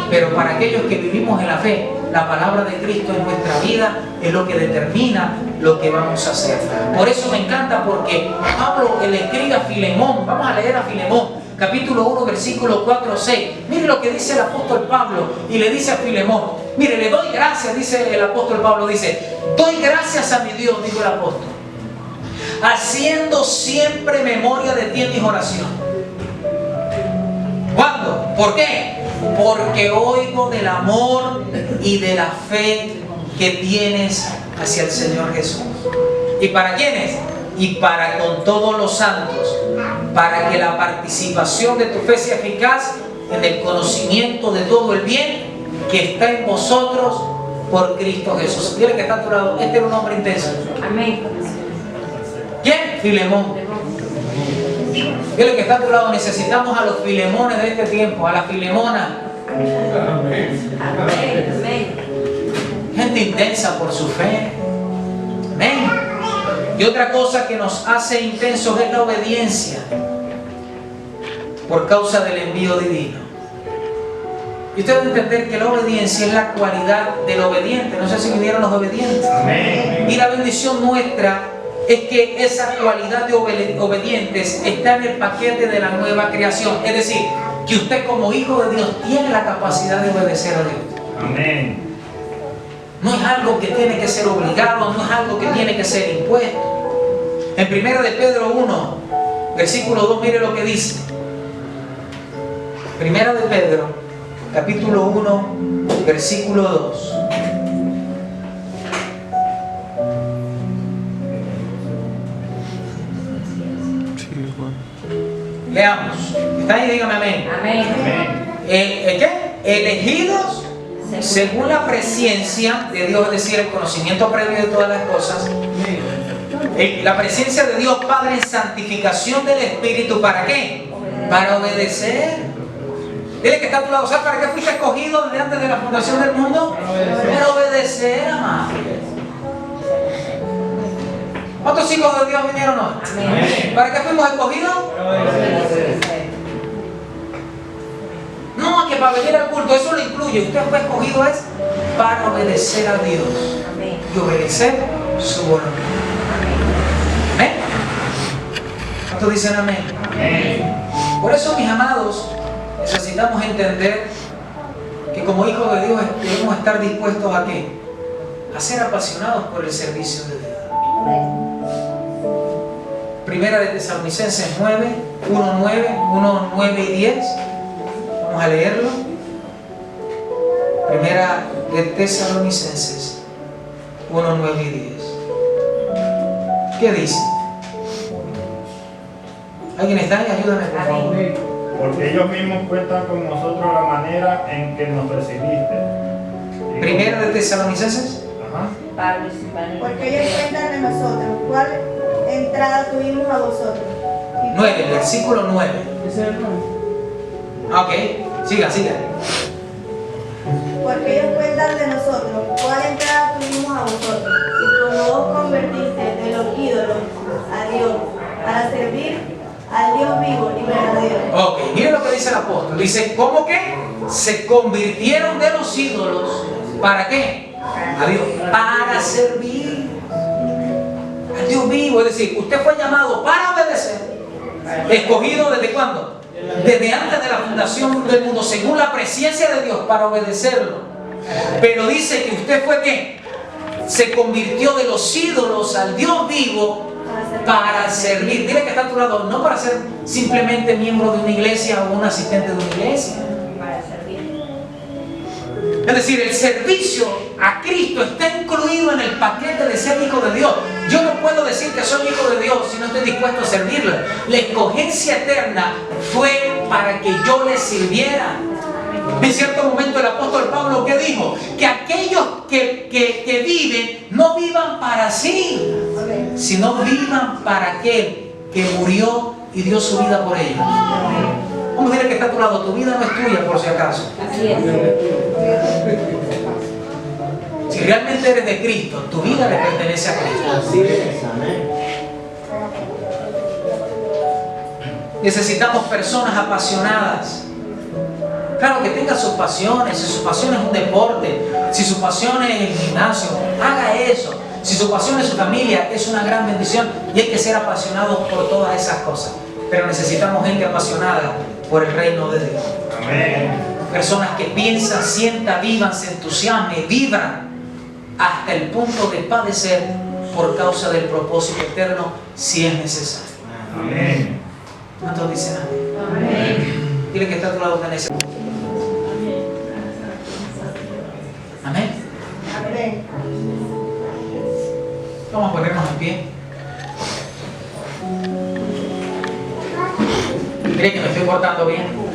Pero para aquellos que vivimos en la fe, la palabra de Cristo en nuestra vida es lo que determina lo que vamos a hacer. Por eso me encanta, porque Pablo le escribe a Filemón. Vamos a leer a Filemón, capítulo 1, versículo 4-6. Mire lo que dice el apóstol Pablo y le dice a Filemón. Mire, le doy gracias, dice el apóstol Pablo, dice: doy gracias a mi Dios, dijo el apóstol, haciendo siempre memoria de ti en mis oraciones. ¿Cuándo? ¿Por qué? Porque oigo del amor y de la fe que tienes hacia el Señor Jesús. ¿Y para quiénes? Y para con todos los santos, para que la participación de tu fe sea eficaz en el conocimiento de todo el bien que está en vosotros por Cristo Jesús. Dile que está a tu lado: este era un hombre intenso. Amén. ¿Quién? Filemón. Dile que está a tu lado: necesitamos a los Filemones de este tiempo, a la Filemona. Amén. Amén. Gente intensa por su fe. Amén. Y otra cosa que nos hace intensos es la obediencia, por causa del envío divino. Y usted debe entender que la obediencia es la cualidad del obediente. No sé si vinieron los obedientes. Amén. Y la bendición nuestra es que esa cualidad de obedientes está en el paquete de la nueva creación. Es decir, que usted como hijo de Dios tiene la capacidad de obedecer a Dios. Amén. No es algo que tiene que ser obligado, no es algo que tiene que ser impuesto. En 1 de Pedro 1, versículo 2, mire lo que dice. 1 de Pedro, capítulo 1, versículo 2. Leamos. ¿Está ahí? Dígame amén. Amén. ¿Qué? Elegidos según la presencia de Dios, es decir, el conocimiento previo de todas las cosas. La presencia de Dios Padre en santificación del Espíritu. ¿Para qué? Para obedecer. Dile que está a tu lado. ¿Sabes para qué fuiste escogido desde antes de la fundación del mundo? Para obedecer, amado. ¿Cuántos hijos de Dios vinieron hoy? Amén. ¿Para qué fuimos escogidos? No, que para venir al culto, eso lo incluye. Usted fue escogido es para obedecer a Dios y obedecer su voluntad. ¿Amén? ¿Cuántos dicen amén? Por eso, mis amados, necesitamos entender que como hijos de Dios debemos estar dispuestos a ¿qué? A ser apasionados por el servicio de Dios. Primera de Tesalonicenses 9, 1, 9 y 10. Vamos a leerlo. Primera de Tesalonicenses 1, 9 y 10. ¿Qué dice? ¿Alguien está ahí? Ayúdame, por favor. Porque ellos mismos cuentan con nosotros la manera en que nos recibiste. Primera de Tesalonicenses. Ajá. Porque ellos cuentan de nosotros. ¿Cuál entrada tuvimos a vosotros? 9, el versículo 9. Ok, siga. Porque ellos cuentan de nosotros. ¿Cuál entrada tuvimos a vosotros? Y como vos convertiste de los ídolos a Dios para servir al Dios vivo y verdadero. Ok, mire lo que dice el apóstol. Dice, ¿cómo que? Se convirtieron de los ídolos. ¿Para qué? A Dios. Para servir al Dios vivo. Es decir, usted fue llamado para obedecer. Escogido ¿desde cuándo? Desde antes de la fundación del mundo, según la presencia de Dios, para obedecerlo. Pero dice que usted fue ¿qué? Se convirtió de los ídolos al Dios vivo para servir. Dile que está a tu lado, no para ser simplemente miembro de una iglesia o un asistente de una iglesia. Para servir. Es decir, el servicio a Cristo está incluido en el paquete de ser hijo de Dios. Yo no puedo decir que soy hijo de Dios si no estoy dispuesto a servirle. La escogencia eterna fue para que yo le sirviera. En cierto momento el apóstol Pablo, ¿qué dijo? Que aquellos que viven no vivan para sí, sino vivan para aquel que murió y dio su vida por ellos. Vamos a decir que está a tu lado, tu vida no es tuya por si acaso. Así es. Si realmente eres de Cristo, tu vida le pertenece a Cristo. Así es, amén. Necesitamos personas apasionadas. Claro, que tenga sus pasiones. Si su pasión es un deporte, si su pasión es el gimnasio, haga eso. Si su pasión es su familia, es una gran bendición y hay que ser apasionados por todas esas cosas. Pero necesitamos gente apasionada por el reino de Dios. Amén. Personas que piensan, sientan, vivan, se entusiasmen, vibran hasta el punto de padecer por causa del propósito eterno si es necesario. Amén. ¿Cuántos dicen amén? Amén. Dile que está a tu lado, tenés. Amén. Amén. Vamos a ponernos en pie. Mire que me estoy portando bien.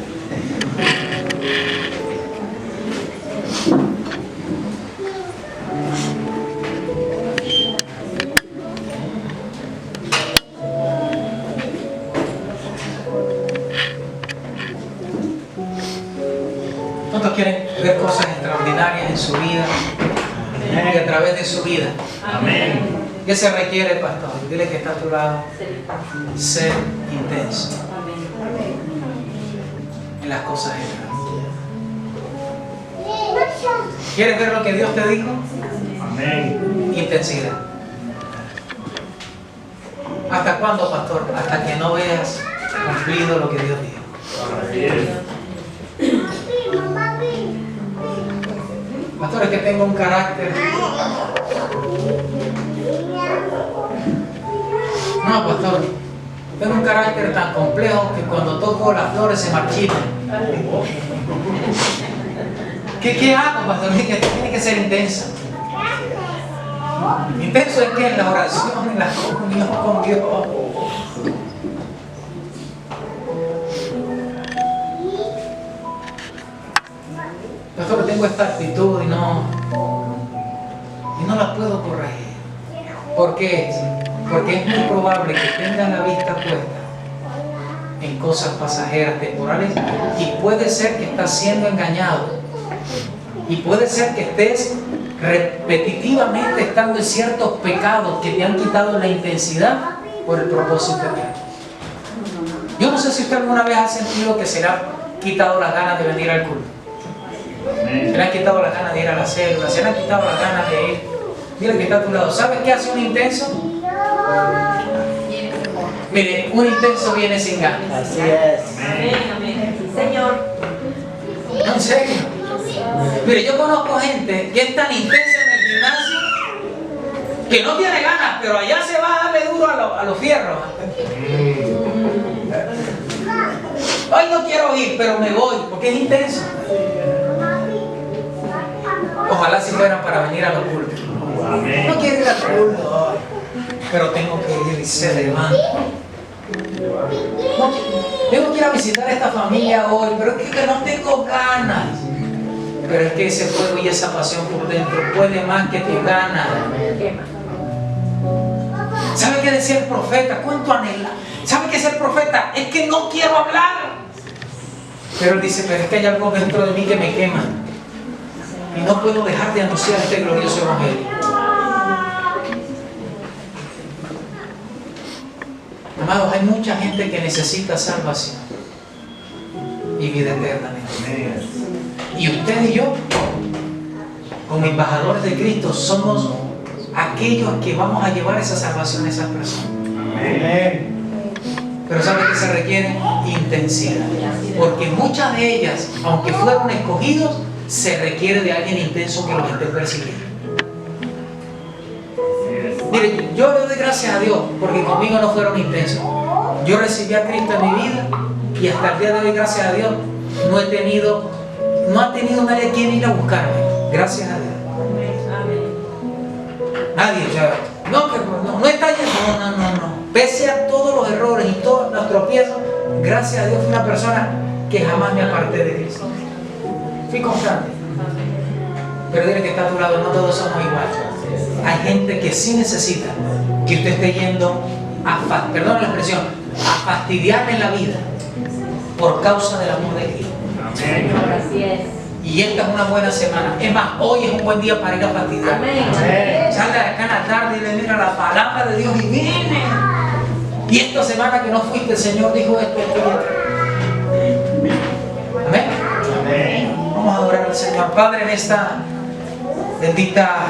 ¿Cuántos quieren ver cosas extraordinarias en su vida y a través de su vida? Amén. ¿Qué se requiere, pastor? Dile que está a tu lado. Ser intenso en las cosas extraordinarias. ¿Quieres ver lo que Dios te dijo? Amén. Intensidad. ¿Hasta cuándo, pastor? Hasta que no veas cumplido lo que Dios dijo. Así es. Pastor, es que tengo un carácter. No, pastor. Tengo un carácter tan complejo que cuando toco las flores se marchitan. ¿Qué hago, pastor? Tiene que ser intenso. ¿Intenso en qué? En la oración, en la comunión con Dios. tengo esta actitud y no la puedo corregir. ¿Por qué? Porque es muy probable que tengas la vista puesta en cosas pasajeras, temporales, y puede ser que estás siendo engañado. Y puede ser que estés repetitivamente estando en ciertos pecados que te han quitado la intensidad por el propósito de Dios. Yo no sé si usted alguna vez ha sentido que se le ha quitado las ganas de venir al culto. Se le han quitado las ganas de ir a la célula, se le han quitado las ganas de ir. Mira que está a tu lado. ¿Sabes qué hace un intenso? Mire, un intenso viene sin ganas. Así es. Señor. ¿En serio? Mire, yo conozco gente que es tan intensa en el gimnasio que no tiene ganas, pero allá se va a darle duro a los fierros. Hoy no quiero ir, pero me voy, porque es intenso. Ojalá si fueran para venir a los cultos. No quiero ir al culto hoy, pero tengo que ir y se levanta. No, tengo que ir a visitar a esta familia hoy, pero es que no tengo ganas. Pero es que ese fuego y esa pasión por dentro puede más que tus ganas. ¿Sabe qué decía el profeta? ¿Cuánto anhela? ¿Sabe qué es el profeta? Es que no quiero hablar. Pero él dice, pero es que hay algo dentro de mí que me quema. Y no puedo dejar de anunciar este glorioso evangelio. Amados, hay mucha gente que necesita salvación y vida eterna. Y usted y yo, como embajadores de Cristo, somos aquellos que vamos a llevar esa salvación a esas personas. Pero ¿sabe qué se requiere? Intensidad. Porque muchas de ellas, aunque fueron escogidos, se requiere de alguien intenso que los esté persiguiendo. Mire, yo le doy gracias a Dios porque conmigo no fueron intensos. Yo recibí a Cristo en mi vida y hasta el día de hoy, gracias a Dios, no ha tenido nadie quien ir a buscarme. Gracias a Dios. Nadie, o sea, no está lleno, no. Pese a todos los errores y todos los tropiezos, gracias a Dios fui una persona que jamás me aparté de Cristo. Fui constante. Pero dile que está a tu lado, no todos somos iguales. Hay gente que sí necesita que usted esté yendo perdón la expresión, a fastidiarle la vida por causa del amor de Cristo. Así es. Y esta es una buena semana. Es más, hoy es un buen día para ir a fastidiar. Salga de acá en la tarde y le mira la palabra de Dios y viene. Y esta semana que no fuiste, el Señor dijo esto. Amén. Vamos a adorar al Señor. Padre, en esta bendita